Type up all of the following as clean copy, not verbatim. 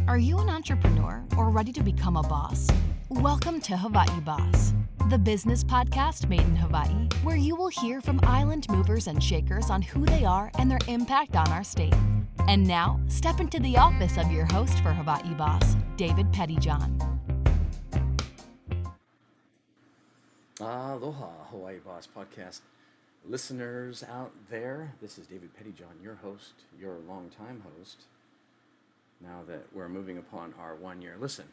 Are you an entrepreneur or ready to become a boss? Welcome to Hawaii Boss, the business podcast made in Hawaii, where you will hear from island movers and shakers on who they are and their impact on our state. And now, step into the office of your host for Hawaii Boss, David Pettijohn. Aloha, Hawaii Boss Podcast listeners out there. This is David Pettijohn, your host, your longtime host. Now that we're moving upon our 1 year, listen,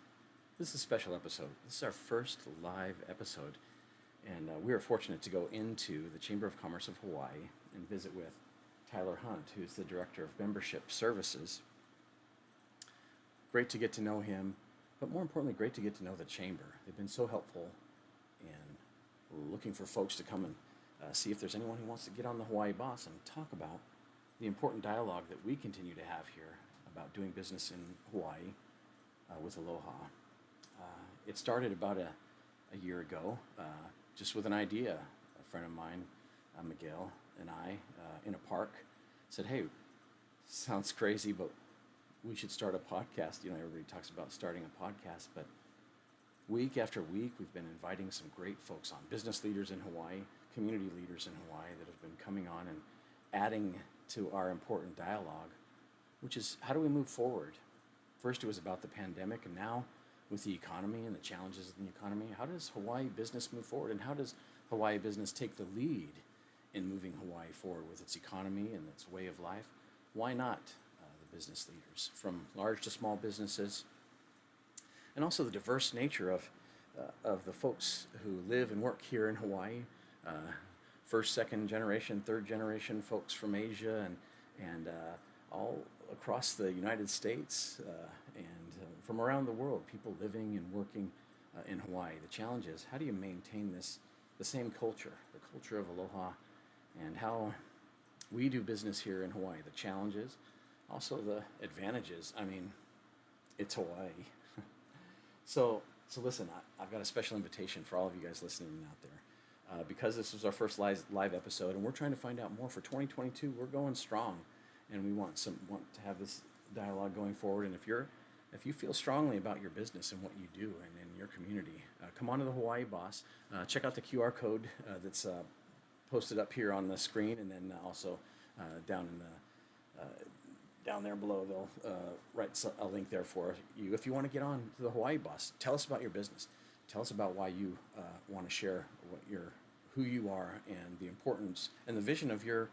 this is a special episode. This is our first live episode, and we are fortunate to go into the Chamber of Commerce of Hawaii and visit with Tyler Hunt, who's the Director of Membership Services. Great to get to know him, but more importantly, great to get to know the Chamber. They've been so helpful in looking for folks to come and see if there's anyone who wants to get on the Hawaii Boss and talk about the important dialogue that we continue to have here about doing business in Hawaii with Aloha. It started about a year ago, just with an idea. A friend of mine, Miguel, and I, in a park, said, hey, sounds crazy, but we should start a podcast. You know, everybody talks about starting a podcast, but week after week, we've been inviting some great folks on, business leaders in Hawaii, community leaders in Hawaii that have been coming on and adding to our important dialogue, which is how do we move forward? First, it was about the pandemic, and now with the economy and the challenges in the economy, how does Hawaii business move forward, and how does Hawaii business take the lead in moving Hawaii forward with its economy and its way of life? Why not the business leaders, from large to small businesses, and also the diverse nature of the folks who live and work here in Hawaii, first, second generation, third generation folks from Asia and all across the United States and from around the world, people living and working in Hawaii. The challenge is, how do you maintain the same culture, the culture of Aloha, and how we do business here in Hawaii? The challenges, also the advantages. I mean, it's Hawaii. So listen, I've got a special invitation for all of you guys listening out there. Because this was our first live episode, and we're trying to find out more for 2022. We're going strong, and we want to have this dialogue going forward. And if you feel strongly about your business and what you do and in your community, come on to the Hawaii Boss. Check out the QR code that's posted up here on the screen, and then also down there below, they'll write a link there for you. If you want to get on to the Hawaii Boss, tell us about your business. Tell us about why you want to share who you are and the importance and the vision of your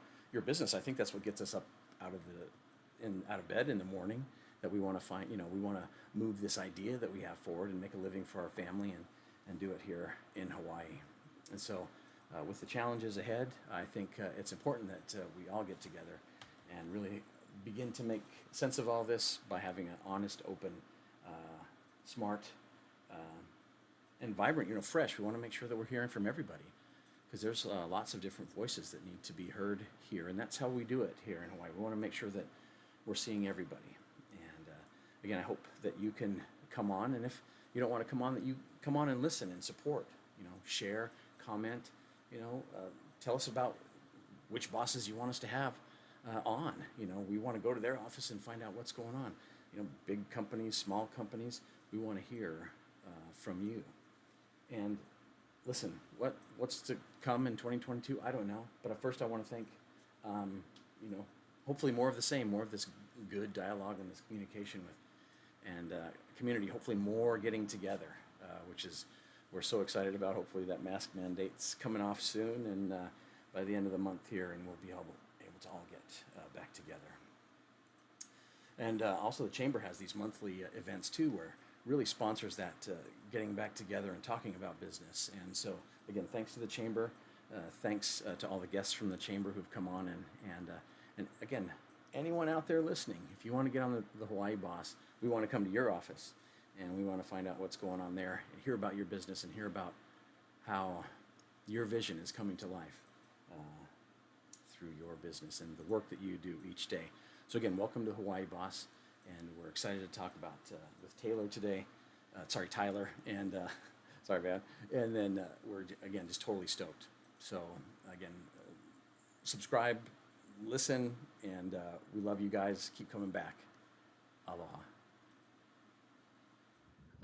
business. I think that's what gets us up out of bed in the morning, that we want to find, we want to move this idea that we have forward and make a living for our family and do it here in Hawaii. And so with the challenges ahead, I think it's important that we all get together and really begin to make sense of all this by having an honest, open, smart, and vibrant, fresh. We want to make sure that we're hearing from everybody, because there's lots of different voices that need to be heard here, and that's how we do it here in Hawaii. We want to make sure that we're seeing everybody. And again, I hope that you can come on, and if you don't want to come on, that you come on and listen and support, share, comment, tell us about which bosses you want us to have on. We want to go to their office and find out what's going on. Big companies, small companies, we want to hear from you. And listen, what's to come in 2022? I don't know. But first, I want to thank, hopefully more of the same, more of this good dialogue and this communication and community. Hopefully more getting together, which is we're so excited about. Hopefully that mask mandate's coming off soon, and by the end of the month here, and we'll be able to all get back together. And also the Chamber has these monthly events too, where really sponsors that getting back together and talking about business. And so again, thanks to the Chamber, thanks to all the guests from the Chamber who've come on, and again, anyone out there listening, if you want to get on the Hawaii Boss, we want to come to your office, and we want to find out what's going on there and hear about your business and hear about how your vision is coming to life through your business and the work that you do each day. So again, welcome to Hawaii Boss, and we're excited to talk about with Taylor today. Tyler, and sorry, man. And then we're again just totally stoked. So again, subscribe, listen, and we love you guys. Keep coming back. Aloha.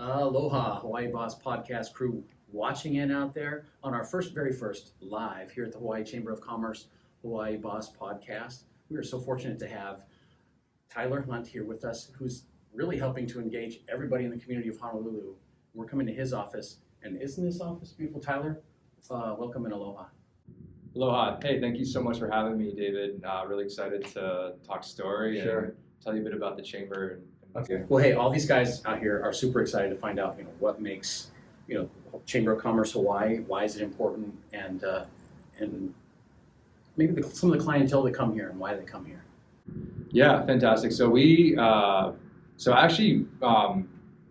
Aloha, Hawaii Boss podcast crew watching in out there on our very first live here at the Hawaii Chamber of Commerce Hawaii Boss podcast. We are so fortunate to have Tyler Hunt here with us, who's really helping to engage everybody in the community of Honolulu. We're coming to his office, and isn't this office beautiful, Tyler? Welcome and aloha. Aloha. Hey, thank you so much for having me, David. Really excited to talk story and tell you a bit about the chamber. Okay. Well, hey, all these guys out here are super excited to find out, what makes, Chamber of Commerce Hawaii, why is it important, and maybe some of the clientele that come here and why they come here. Yeah, fantastic. So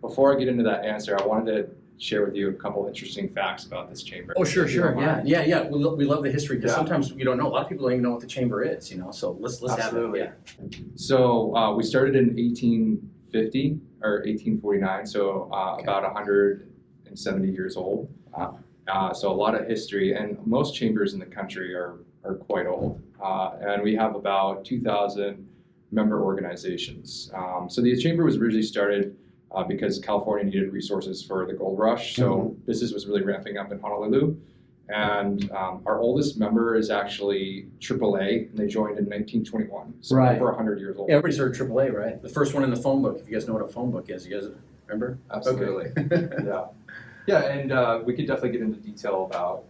before I get into that answer, I wanted to share with you a couple interesting facts about this chamber. Oh, sure. Yeah. We love the history because sometimes you don't know. A lot of people don't even know what the chamber is, So let's Absolutely. have it. Yeah. So we started in 1850 or 1849, so about 170 years old. Wow. So a lot of history, and most chambers in the country are quite old. And we have about 2,000 member organizations. So the chamber was originally started because California needed resources for the gold rush. So business was really ramping up in Honolulu. And our oldest member is actually AAA, and they joined in 1921. So over 100 years old. Yeah, everybody's heard AAA, right? The first one in the phone book, if you guys know what a phone book is. You guys remember? Absolutely. Okay. Yeah, and we could definitely get into detail about,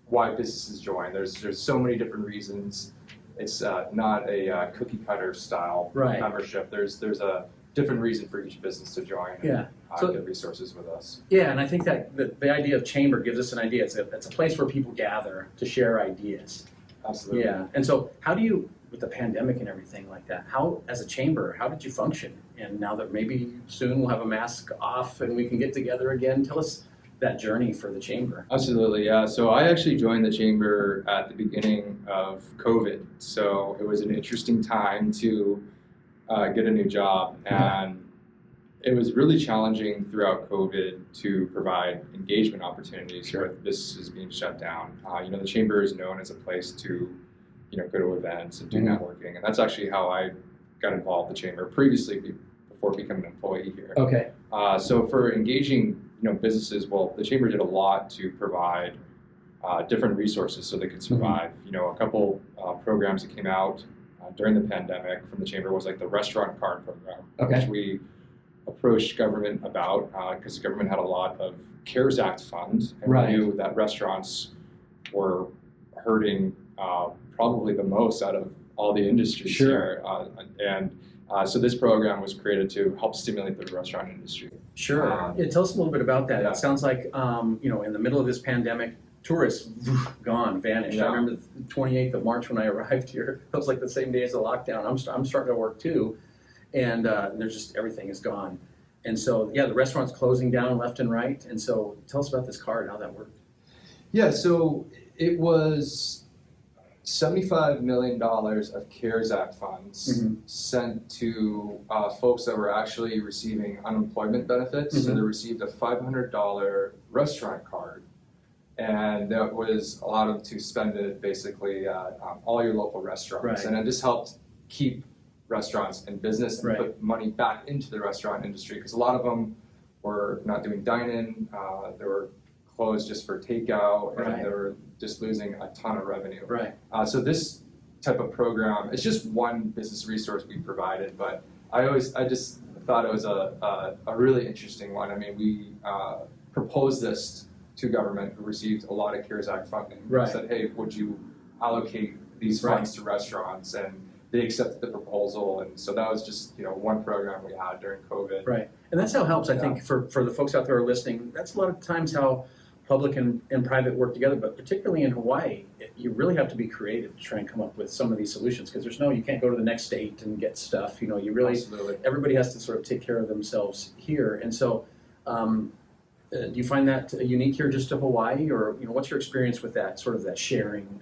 why businesses join. There's so many different reasons. It's not a cookie cutter style membership. There's a different reason for each business to join and get resources with us. Yeah, and I think that the idea of chamber gives us an idea. It's a place where people gather to share ideas. Absolutely. Yeah, and so how do you, with the pandemic and everything like that, as a chamber, how did you function? And now that maybe soon we'll have a mask off and we can get together again, tell us that journey for the chamber. Absolutely, yeah. So I actually joined the chamber at the beginning of COVID. So it was an interesting time to get a new job, and it was really challenging throughout COVID to provide engagement opportunities with businesses being shut down. The chamber is known as a place to, go to events and do networking, and that's actually how I got involved in the chamber previously before becoming an employee here. Okay. So for engaging, businesses, the chamber did a lot to provide different resources so they could survive. A couple programs that came out during the pandemic from the chamber was like the restaurant card program, which we approached government about because the government had a lot of CARES Act funds, and we knew that restaurants were hurting probably the most out of all the industries here. So this program was created to help stimulate the restaurant industry. Sure. Tell us a little bit about that. It sounds like, in the middle of this pandemic, tourists vanished. I remember the 28th of March when I arrived here. It was like the same day as the lockdown. I'm starting to work too, and there's just everything is gone. And so the restaurant's closing down left and right. And so tell us about this card, how that worked. Yeah, so it was $75 million of CARES Act funds sent to folks that were actually receiving unemployment benefits. So they received a $500 restaurant card, and that allowed them to spend it basically at all your local restaurants. And it just helped keep restaurants in business and put money back into the restaurant industry, because a lot of them were not doing dine-in, they were closed just for takeout, and they were just losing a ton of revenue. So this type of program, it's just one business resource we provided, but I just thought it was a really interesting one. I mean, we proposed this to government, who received a lot of CARES Act funding. Said, hey, would you allocate these funds to restaurants? And they accepted the proposal, and so that was just one program we had during COVID. And that's how it helps, I think, for the folks out there who are listening. That's a lot of times how public and private work together, but particularly in Hawaii, you really have to be creative to try and come up with some of these solutions, because you can't go to the next state and get stuff. You really, everybody has to sort of take care of themselves here. And so, do you find that unique here just to Hawaii, or what's your experience with that sort of that sharing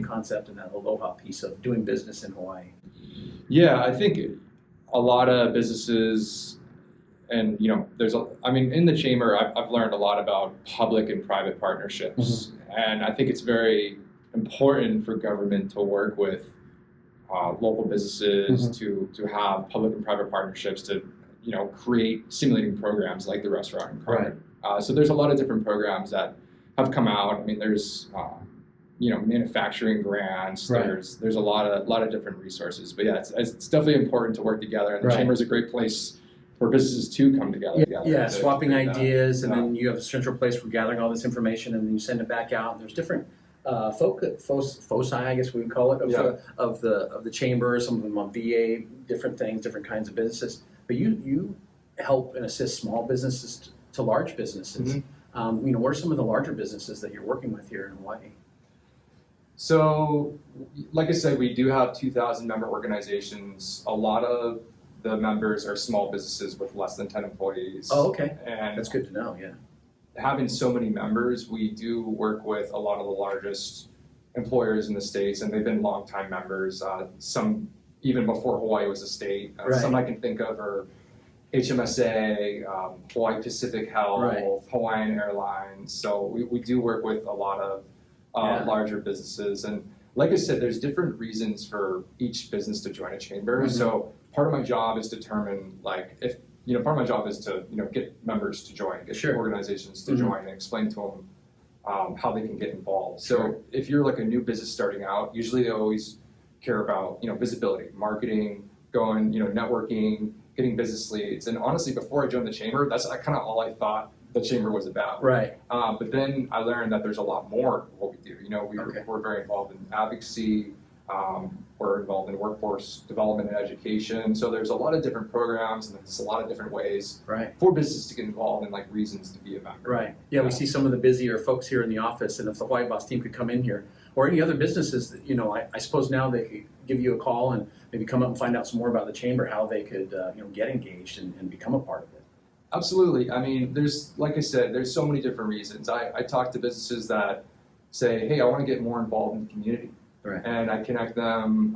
concept and that aloha piece of doing business in Hawaii? Yeah, I think a lot of businesses, and in the chamber, I've learned a lot about public and private partnerships, and I think it's very important for government to work with local businesses to have public and private partnerships to create simulating programs like the restaurant and card. Right. So there's a lot of different programs that have come out. I mean, there's manufacturing grants. Right. There's a lot of different resources. But yeah, it's definitely important to work together. And the chamber is a great place for businesses to come together. Swapping ideas, and then you have a central place for gathering all this information, and then you send it back out. And there's different foci, I guess we would call it, of the chamber. Some of them on VA, different things, different kinds of businesses. But you help and assist small businesses to large businesses. Mm-hmm. What are some of the larger businesses that you're working with here in Hawaii? So, like I said, we do have 2,000 member organizations. A lot of the members are small businesses with less than 10 employees. Oh, okay. And that's good to know, yeah. Having so many members, we do work with a lot of the largest employers in the States, and they've been longtime members, some even before Hawaii was a state. Some I can think of are HMSA, Hawaii Pacific Health, Hawaiian Airlines. So we do work with a lot of larger businesses. And like I said, there's different reasons for each business to join a chamber. Mm-hmm. So part of my job is to determine, part of my job is to, get members to join, get organizations to join, and explain to them how they can get involved. So if you're like a new business starting out, usually they always care about, visibility, marketing, going, networking, getting business leads. And honestly, before I joined the chamber, that's kind of all I thought the chamber was about. Right. But then I learned that there's a lot more of what we do. We're very involved in advocacy. We're involved in workforce development and education. So there's a lot of different programs, and there's a lot of different ways for businesses to get involved and reasons to be a member. Right. Yeah, we see some of the busier folks here in the office, and if the Hawaii Boss team could come in here, or any other businesses that, I suppose now they could give you a call and maybe come up and find out some more about the chamber, how they could, get engaged and become a part of it. Absolutely. I mean, like I said, there's so many different reasons. I talk to businesses that say, hey, I want to get more involved in the community. Right. And I connect them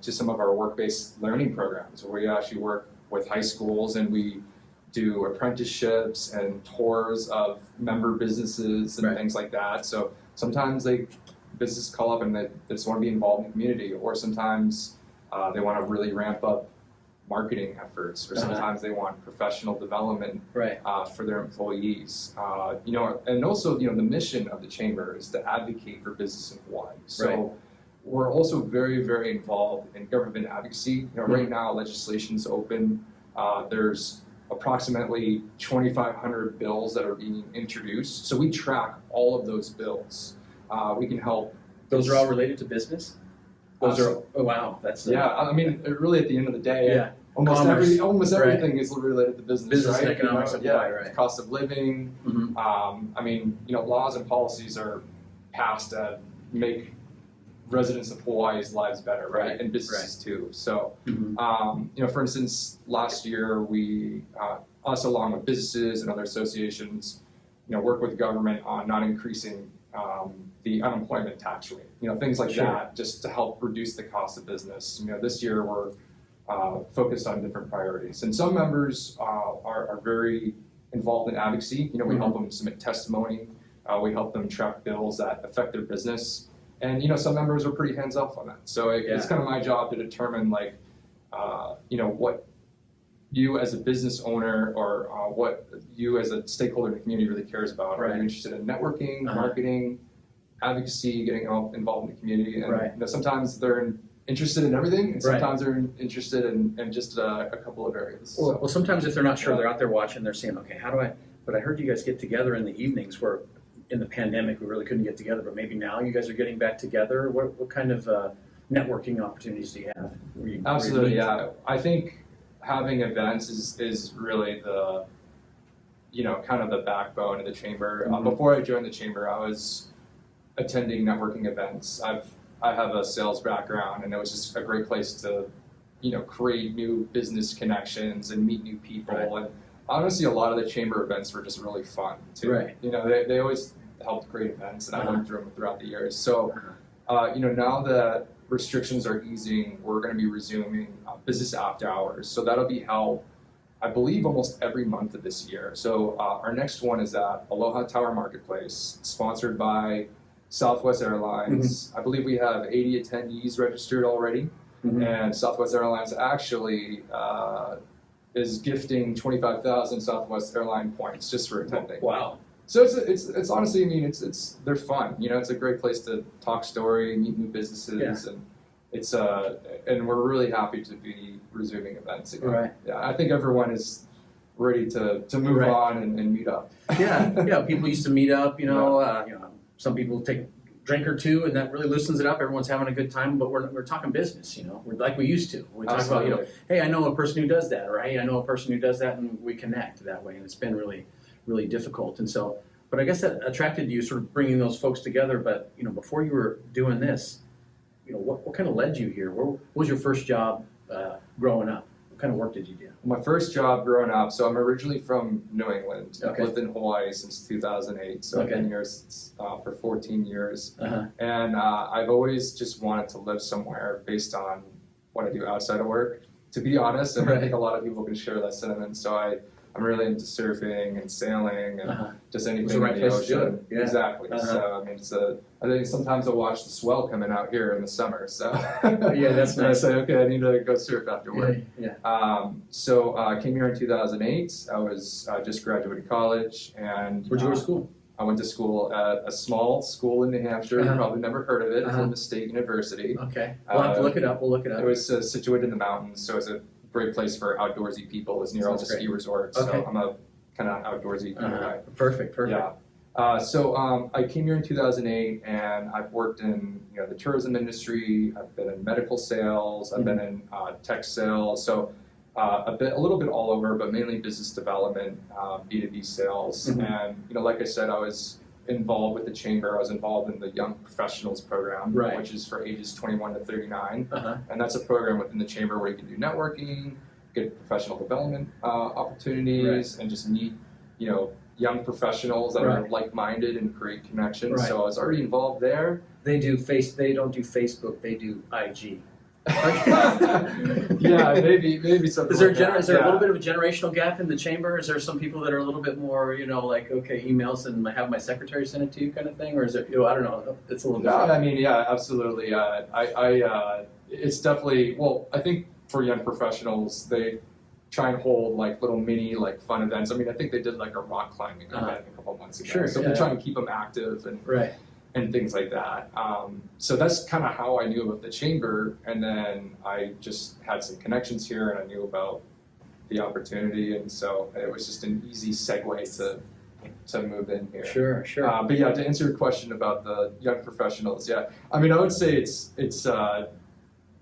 to some of our work-based learning programs where we actually work with high schools and we do apprenticeships and tours of member businesses and things like that. So sometimes businesses call up and they just want to be involved in the community, or sometimes they want to really ramp up marketing efforts, or sometimes they want professional development for their employees. And also, the mission of the chamber is to advocate for business in Hawaii. So we're also very, very involved in government advocacy. Right now, legislation's open. There's approximately 2,500 bills that are being introduced. So we track all of those bills. We can help. Those are all related to business? Oh wow, that's I mean, really at the end of the day, almost everything is related to business, and economics of Hawaii, cost of living. Mm-hmm. Laws and policies are passed that make residents of Hawaii's lives better, right? And businesses too. So, for instance, last year we, us along with businesses and other associations, work with the government on not increasing the unemployment tax rate, things like that, just to help reduce the cost of business. This year we're focused on different priorities. And some members are very involved in advocacy. We help them submit testimony. We help them track bills that affect their business. And, some members are pretty hands-off on that. So it's kind of my job to determine, what you as a business owner or what you as a stakeholder in the community really cares about. Are you interested in networking, marketing, advocacy, getting involved in the community? And sometimes they're interested in everything, and sometimes they're interested in just a couple of areas. Well, sometimes if they're not sure, they're out there watching, they're saying, okay, but I heard you guys get together in the evenings where in the pandemic we really couldn't get together, but maybe now you guys are getting back together. What kind of networking opportunities do you have? Absolutely, yeah. I think having events is really the, kind of the backbone of the chamber. Mm-hmm. Before I joined the chamber, I was attending networking events. I have a sales background, and it was just a great place to, create new business connections and meet new people. And honestly, a lot of the chamber events were just really fun too. They always helped create events, and I went through them throughout the years. So, now that restrictions are easing, we're going to be resuming business after hours. So that'll be held, I believe, almost every month of this year. So our next one is at Aloha Tower Marketplace, sponsored by Southwest Airlines. I believe we have 80 attendees registered already. And Southwest Airlines actually is gifting 25,000 Southwest airline points just for attending. Wow. So it's honestly, I mean, they're fun. You know, it's a great place to talk story, meet new businesses, and it's and we're really happy to be resuming events again. Right. Yeah, I think everyone is ready to move on and meet up. Yeah. People used to meet up. Some people take a drink or two, and that really loosens it up. Everyone's having a good time, but we're talking business. We're like we used to. We talk about hey, I know a person who does that, or hey, I know a person who does that, and we connect that way. And it's been really, really difficult. And so, but I guess that attracted you, sort of bringing those folks together. But before you were doing this, what kind of led you here? What was your first job growing up? What kind of work did you do? My first job growing up, so I'm originally from New England. Okay. I've lived in Hawaii since 2008, so I've been here for 14 years. Uh-huh. And I've always just wanted to live somewhere based on what I do outside of work. To be honest, and I think a lot of people can share that sentiment. So I'm really into surfing and sailing and just anything It's the right in the place to do ocean. it. Yeah. Exactly. Uh-huh. So I mean, I think sometimes I'll watch the swell coming out here in the summer. So Yeah, that's and nice. I say, okay, I need to go surf after work. Yeah. So I came here in 2008. I was just graduated college, and Where'd you go to school? I went to school at a small school in New Hampshire. Uh-huh. You probably never heard of it. Uh-huh. Florida State University. Okay. We'll have to look it up. We'll look it up. It was situated in the mountains, so it's a great place for outdoorsy people. It's near all the Sounds ski great. resorts, Okay. so I'm a kind of outdoorsy kind of guy. Perfect. Yeah. So I came here in 2008, and I've worked in the tourism industry. I've been in medical sales. I've been in tech sales. So a little bit all over, but mainly business development, B2B sales. And like I said, I was involved with the chamber. I was involved in the Young Professionals program, Right. which is for ages 21 to 39, Uh-huh. and that's a program within the chamber where you can do networking, get professional development opportunities, and just meet young professionals that are like-minded and create connections. Right. So I was already involved there. They don't do Facebook. They do IG. Yeah, maybe something. Is there like that. is there a little bit of a generational gap in the chamber? Is there some people that are a little bit more, like, okay, emails and have my secretary send it to you kind of thing? Or is it, I don't know, it's a little No, different. I mean, yeah, absolutely. It's definitely, well, I think for young professionals, they try and hold like little mini fun events. I mean, I think they did like a rock climbing event a couple months ago. Sure, So yeah. they try and keep them active and things like that. So that's kind of how I knew about the chamber, and then I just had some connections here, and I knew about the opportunity, and so it was just an easy segue to move in here. Sure. But yeah, to answer your question about the young professionals, yeah, I mean, I would say it's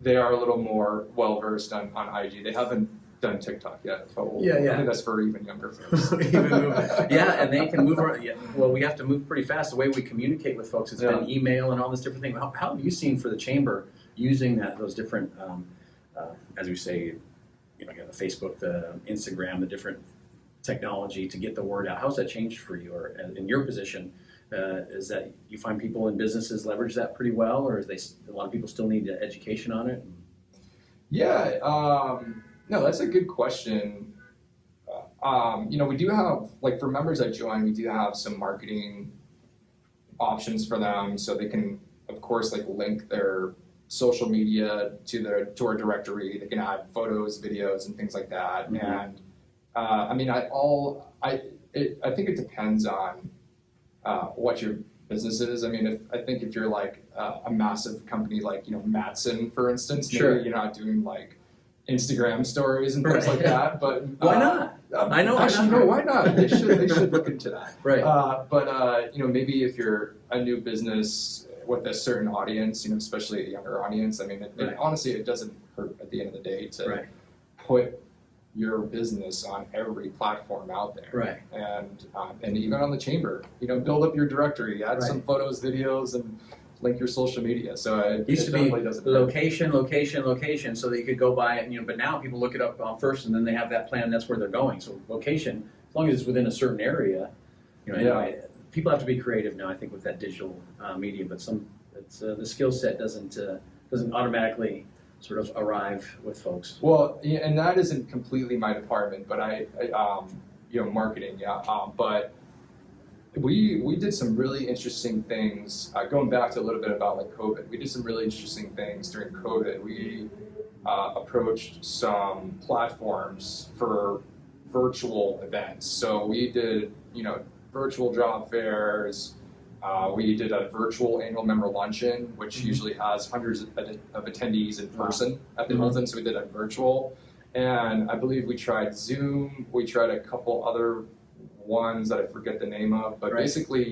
they are a little more well versed on IG. They haven't done TikTok yet. So Yeah. I think that's for even younger folks. And they can move around. Yeah. Well, we have to move pretty fast. The way we communicate with folks, it's been email and all this different thing. How have you seen for the chamber using those different, as we say, the Facebook, the Instagram, the different technology to get the word out? How's that changed for you, or in your position? Is that you find people in businesses leverage that pretty well, or is a lot of people still need education on it? Yeah. No, that's a good question. We do have, for members that join, we do have some marketing options for them, so they can, of course, link their social media to our directory. They can add photos, videos, and things like that. Mm-hmm. And I mean, I think it depends on what your business is. I mean, I think if you're like a massive company like Matson, for instance, maybe you're not doing Instagram stories and things like that, but why not? I know. Actually, no, why not? They should look into that. Right. But maybe if you're a new business with a certain audience, especially a younger audience, I mean, honestly, it doesn't hurt at the end of the day to put your business on every platform out there. Right. And even on the chamber, build up your directory, add some photos, videos, and link your social media. So it used to be doesn't hurt. location, so that you could go by it, but now people look it up first, and then they have that plan, that's where they're going. So location, as long as it's within a certain area, anyway, people have to be creative now, I think, with that digital media, but the skill set doesn't automatically sort of arrive with folks. Well, yeah, and that isn't completely my department, but I marketing, but we did some really interesting things, going back to a little bit about COVID. We did some really interesting things during COVID. We approached some platforms for virtual events. So we did, virtual job fairs. We did a virtual annual member luncheon, which usually has hundreds of attendees in person at the Hilton. So we did a virtual. And I believe we tried Zoom. We tried a couple other ones that I forget the name of. But basically,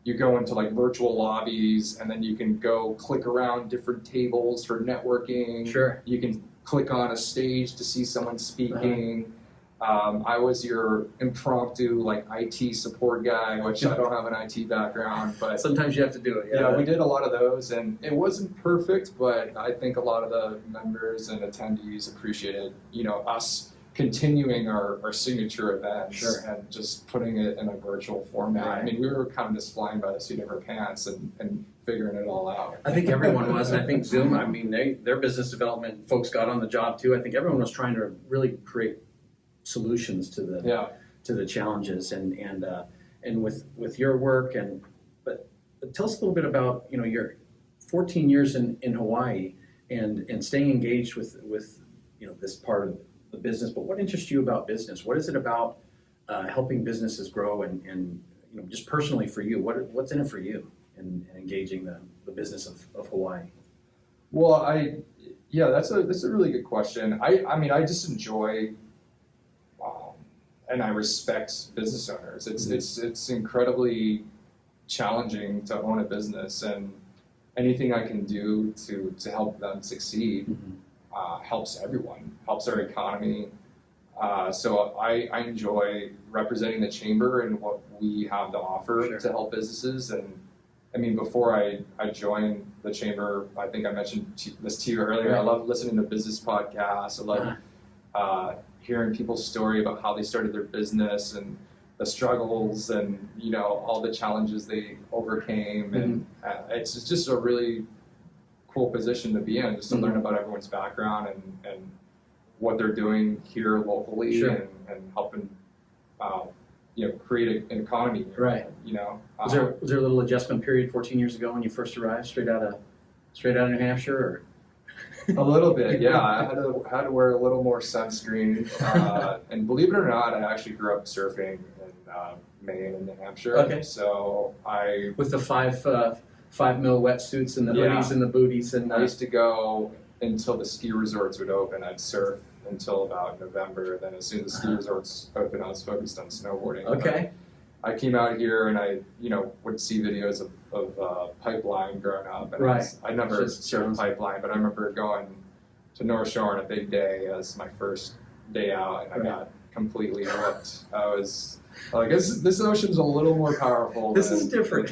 you go into like virtual lobbies, and then you can go click around different tables for networking. Sure. You can click on a stage to see someone speaking. I was your impromptu like IT support guy, which I don't have an IT background, but sometimes you have to do it. Yeah, we did a lot of those, and it wasn't perfect, but I think a lot of the members and attendees appreciated, us continuing our signature events and just putting it in a virtual format. I mean, we were kind of just flying by the seat of our pants and figuring it all out. I think everyone was, and I think Zoom, I mean, their business development folks got on the job too. I think everyone was trying to really create solutions to the challenges and with your work but tell us a little bit about your 14 years in Hawaii and staying engaged with this part of the business. But what interests you about business? What is it about helping businesses grow and just personally for you? What's in it for you in engaging the business of Hawaii? Well, that's a really good question. I mean I just enjoy and I respect business owners. It's incredibly challenging to own a business, and anything I can do to help them succeed helps everyone, helps our economy. So I enjoy representing the chamber and what we have to offer to help businesses. And I mean, before I joined the chamber, I think I mentioned this to you earlier. I love listening to business podcasts. I love hearing people's story about how they started their business and the struggles and all the challenges they overcame. And it's just a really cool position to be in, just to learn about everyone's background and what they're doing here locally and helping create an economy. Right. Was there a little adjustment period 14 years ago when you first arrived, straight out of New Hampshire? Or? A little bit, yeah. I had to wear a little more sunscreen, and believe it or not, I actually grew up surfing in Maine and New Hampshire. Okay. So with the 5 mil wetsuits and the hoodies and the booties and I used to go until the ski resorts would open. I'd surf until about November. Then as soon as the ski resorts opened, I was focused on snowboarding. Okay. I came out here and I, would see videos of pipeline growing up. And I never surfed pipeline, but I remember going to North Shore on a big day as my first day out, and I got completely hooked. I was like, this ocean's a little more powerful. This is different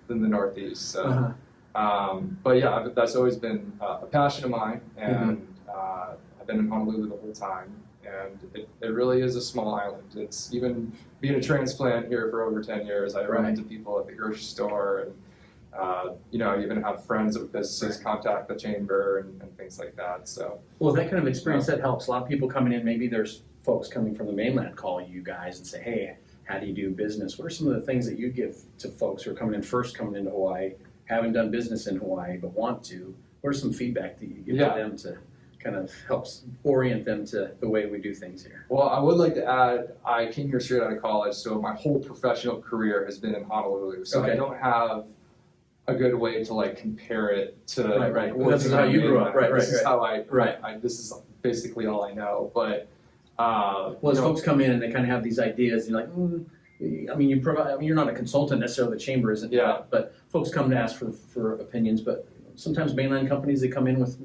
than the Northeast. So, but yeah, that's always been a passion of mine, and I've been in Honolulu the whole time. And it really is a small island. It's even being a transplant here for over 10 years. I run into people at the grocery store, and I even have friends with businesses contact the chamber and things like that. So, well, that kind of experience that helps. A lot of people coming in. Maybe there's folks coming from the mainland call you guys and say, "Hey, how do you do business?" What are some of the things that you give to folks who are coming into Hawaii, haven't done business in Hawaii but want to? What are some feedback that you give to them to kind of helps orient them to the way we do things here? Well, I would like to add, I came here straight out of college, so my whole professional career has been in Honolulu. So I don't have a good way to compare it to Well, this is how you grew up. This is how I this is basically all I know. But as folks come in and they kind of have these ideas, you're like, I mean, you're not a consultant necessarily. The chamber isn't. But folks come to ask for opinions. But sometimes mainland companies, they come in with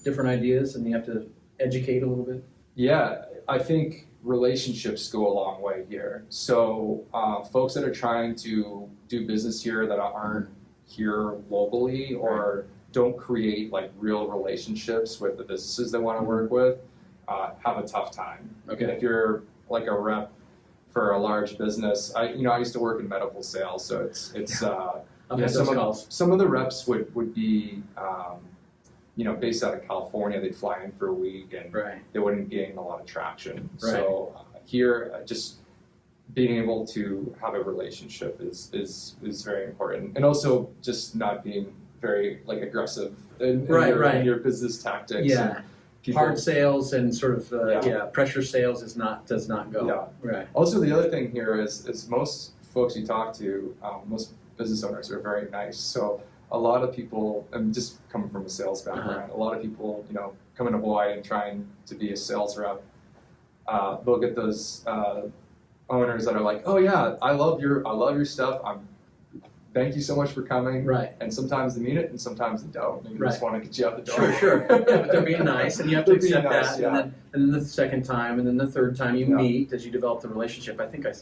different ideas, and you have to educate a little bit. Yeah, I think relationships go a long way here. So folks that are trying to do business here that aren't here locally or don't create real relationships with the businesses they want to work with have a tough time. Okay. If you're a rep for a large business, I used to work in medical sales, so it's some of the reps would be based out of California. They'd fly in for a week and they wouldn't gain a lot of traction. So here, just being able to have a relationship is very important, and also just not being very aggressive in your business tactics. And hard sales and sort of Yeah. pressure sales does not go. Yeah. Right. Also, the other thing here is most folks you talk to, most business owners are very nice. So a lot of people, I'm just coming from a sales background, a lot of people, coming to Hawaii and trying to be a sales rep, they'll get those owners that are like, oh yeah, I love your stuff. Thank you so much for coming. Right. And sometimes they mean it, and sometimes they don't. They just want to get you out the door. Sure. Yeah, but they're being nice, and you have to They're being accept nice, that. yeah. And then the second time, and then the third time you meet as you develop the relationship. I think I've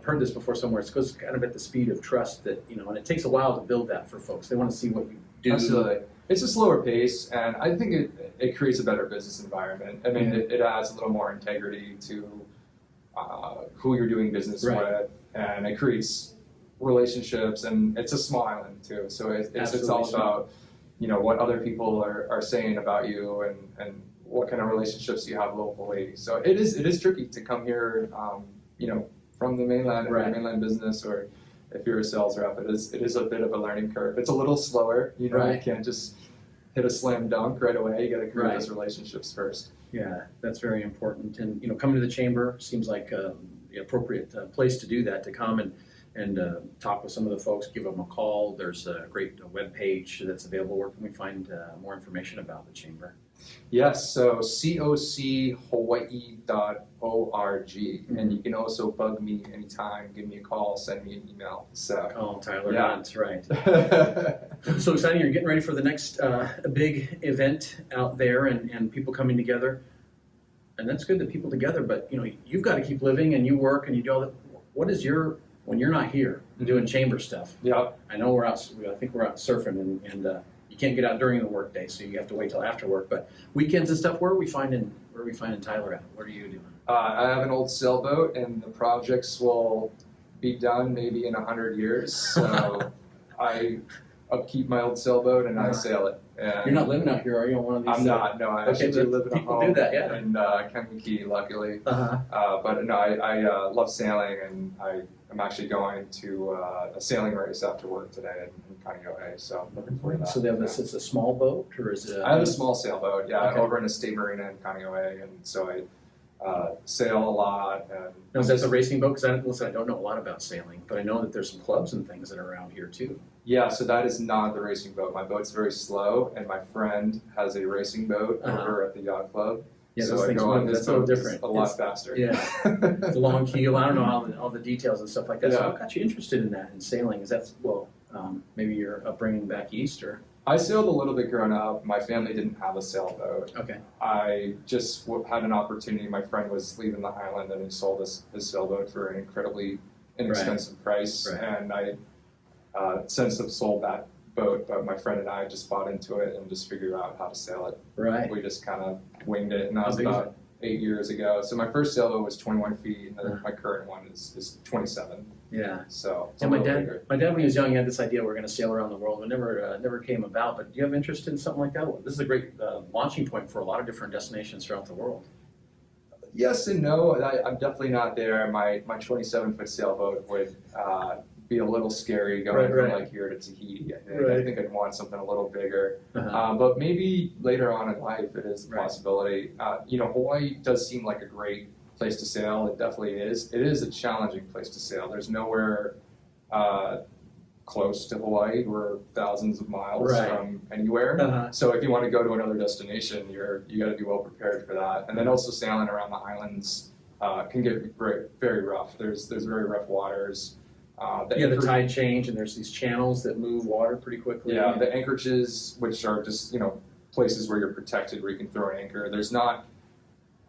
heard this before somewhere. It goes kind of at the speed of trust that, and it takes a while to build that for folks. They want to see what you do. Absolutely. It's a slower pace, and I think it creates a better business environment. I mean, it adds a little more integrity to who you're doing business with, and it creates relationships, and it's a small island too. So it's all about, what other people are saying about you and what kind of relationships you have locally. So it is tricky to come here, from the mainland, if you're a mainland business, or if you're a sales rep, it is a bit of a learning curve. It's a little slower, you can't just hit a slam dunk right away. You got to create those relationships first. Yeah, that's very important. And coming to the chamber seems like the appropriate place to do that, to come and talk with some of the folks, give them a call. There's a great web page that's available. Where can we find more information about the chamber? Yes, so cochawaii.org, and you can also bug me anytime, give me a call, send me an email. So call Tyler Hunt, right. So exciting, you're getting ready for the next big event out there, and people coming together. And that's good that people together, but you've got to keep living, and you work, and you do all that. What is when you're not here doing chamber stuff? Yeah. I know I think we're out surfing, and you can't get out during the workday, so you have to wait till after work. But weekends and stuff, where are we finding Tyler at? What are you doing? I have an old sailboat, and the projects will be done maybe in 100 years. So I upkeep my old sailboat and I sail it. And you're not living out here, are you? On one of these? I'm not. No, I actually do live in a home. People do that, yeah. In Kankakee, luckily. But no, I love sailing, and I'm actually going to a sailing race after work today in Kaneohe. So looking forward to that. So they have this. It's a small boat, or is it? I have a small sailboat, over in a state marina in Kaneohe, and so I sail a lot. And now, is that a racing boat? Because I don't know a lot about sailing, but I know that there's some clubs and things that are around here too. Yeah, so that is not the racing boat. My boat's very slow, and my friend has a racing boat over at the Yacht Club. Yeah, so those things move. That's so different. A lot faster. Yeah, the long keel. I don't know all the details and stuff like that. Yeah. So what got you interested in that, in sailing? Is that maybe your upbringing back east, or? I sailed a little bit growing up. My family didn't have a sailboat. Okay. I just had an opportunity. My friend was leaving the island, and he sold his sailboat for an incredibly inexpensive price. And I since have sold that boat, but my friend and I just bought into it and just figured out how to sail it. Right. We just kind of winged it, and that was about 8 years ago. So my first sailboat was 21 feet, and then my current one is 27. Yeah. So my dad when he was young, he had this idea we're going to sail around the world. It never came about. But do you have interest in something like that? This is a great launching point for a lot of different destinations throughout the world. Yes and no. I'm definitely not there. My 27-foot sailboat would be a little scary going from like here to Tahiti. I think I'd want something a little bigger. But maybe later on in life, it is a possibility. Hawaii does seem like a great place to sail. It definitely is. It is a challenging place to sail. There's nowhere close to Hawaii. We're thousands of miles from anywhere. So if you want to go to another destination, you got to be well prepared for that. And then also sailing around the islands can get very rough. There's very rough waters. The tide change, and there's these channels that move water pretty quickly. Yeah, the anchorages, which are just places where you're protected, where you can throw an anchor. There's not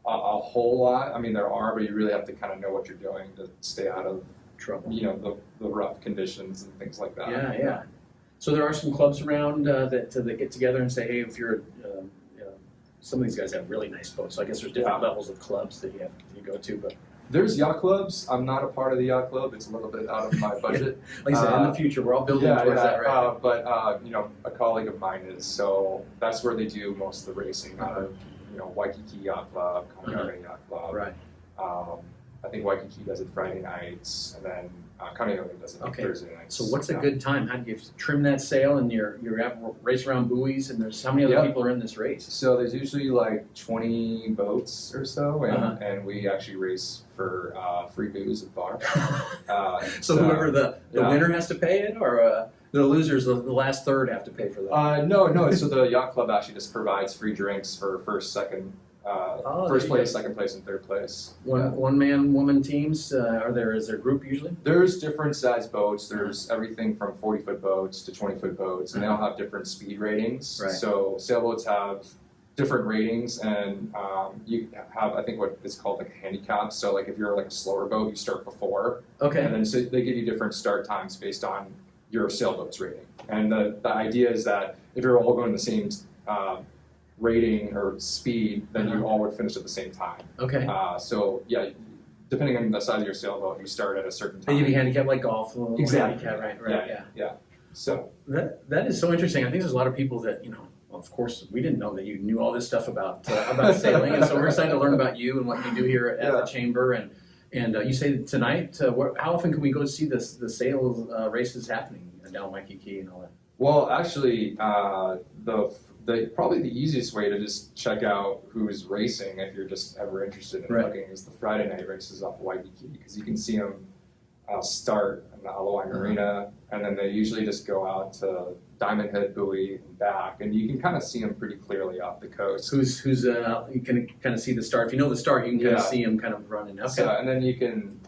a whole lot. I mean, there are, but you really have to kind of know what you're doing to stay out of trouble. The rough conditions and things like that. Yeah. So there are some clubs around that get together and say, hey, if you're some of these guys have really nice boats. So I guess there's different levels of clubs that you go to, but. There's yacht clubs. I'm not a part of the yacht club. It's a little bit out of my budget. Like I said, in the future, we're all building towards that, right? But a colleague of mine is, so that's where they do most of the racing out of, Waikiki Yacht Club, Kaneohe Yacht Club. Right. I think Waikiki does it Friday nights, and then Kaneohe does it Thursday nights. So what's a good time? How do you trim that sail and you're at race around buoys, and there's how many other people are in this race? So there's usually like 20 boats or so, and we actually race for free booze at the bar. So whoever the winner has to pay it, or the losers, the last third, have to pay for that? No. So the Yacht Club actually just provides free drinks for first, second, first place, second place, and third place. One man, woman teams. Is there a group usually? There's different size boats. There's everything from 40-foot boats to 20-foot boats, and they all have different speed ratings. Right. So sailboats have different ratings, and you have, I think, what is called like a handicap. So like if you're like a slower boat, you start before. Okay. And then so they give you different start times based on your sailboat's rating. And the idea is that if you're all going the same rating or speed, then you all would finish at the same time. Okay. So yeah, depending on the size of your sailboat, you start at a certain time. They give you handicap like golf. Exactly. Handicap, right. Yeah. So that is so interesting. I think there's a lot of people that, well, of course, we didn't know that you knew all this stuff about sailing, and so we're excited to learn about you and what you do here at the Chamber. And you say tonight, how often can we go see the sail races happening down Waikiki and all that? Well, actually, probably the easiest way to just check out who's racing, if you're just ever interested in looking, is the Friday night races off of Waikiki, because you can see them start in the Alawai Marina, and then they usually just go out to Diamond Head Buoy and back, and you can kind of see them pretty clearly off the coast. You can kind of see the start. If you know the start, you can kind of see them kind of running. Okay. So, and then you can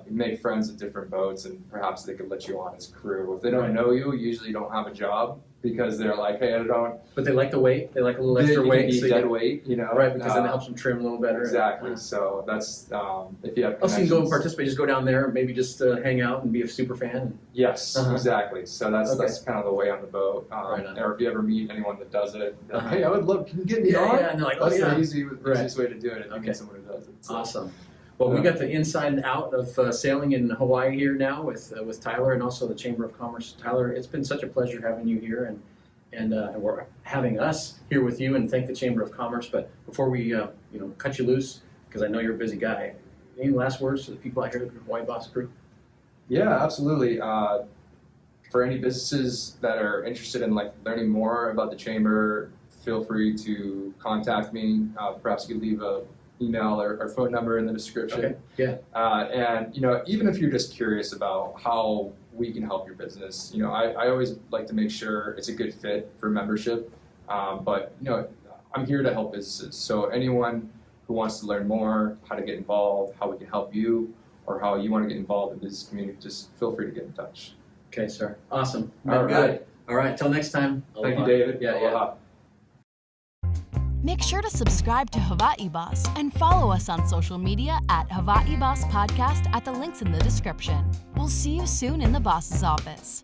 make friends at different boats, and perhaps they could let you on as crew. If they don't know you usually don't have a job, because they're like, hey, I don't. But they like the weight. They like a little extra weight. So dead weight, Right, because then it helps them trim a little better. Exactly. So that's if you have. Also, you can go and participate. Just go down there, maybe just hang out and be a super fan. Yes, exactly. So that's kind of the way on the boat. Or if you ever meet anyone that does it, like, hey, I would love. Can you get me on? Yeah, and they're like, that's the easiest way to do it. If you meet someone who does it. So. Awesome. Well, we got the inside and out of sailing in Hawaii here now with Tyler, and also the Chamber of Commerce. Tyler, it's been such a pleasure having you here, and we're having us here with you, and thank the Chamber of Commerce. But before we cut you loose, because I know you're a busy guy, any last words to the people out here at the Hawaii Boss Crew? Yeah, absolutely. For any businesses that are interested in learning more about the Chamber, feel free to contact me. Perhaps you could leave a email or phone number in the description. Okay. Yeah. And even if you're just curious about how we can help your business, I always like to make sure it's a good fit for membership. But I'm here to help businesses. So anyone who wants to learn more, how to get involved, how we can help you, or how you want to get involved in the business community, just feel free to get in touch. Okay, sir. Awesome. All right. All right. Till next time. Thank you, David. Yeah. Make sure to subscribe to Hawaii Boss and follow us on social media at Hawaii Boss Podcast at the links in the description. We'll see you soon in the boss's office.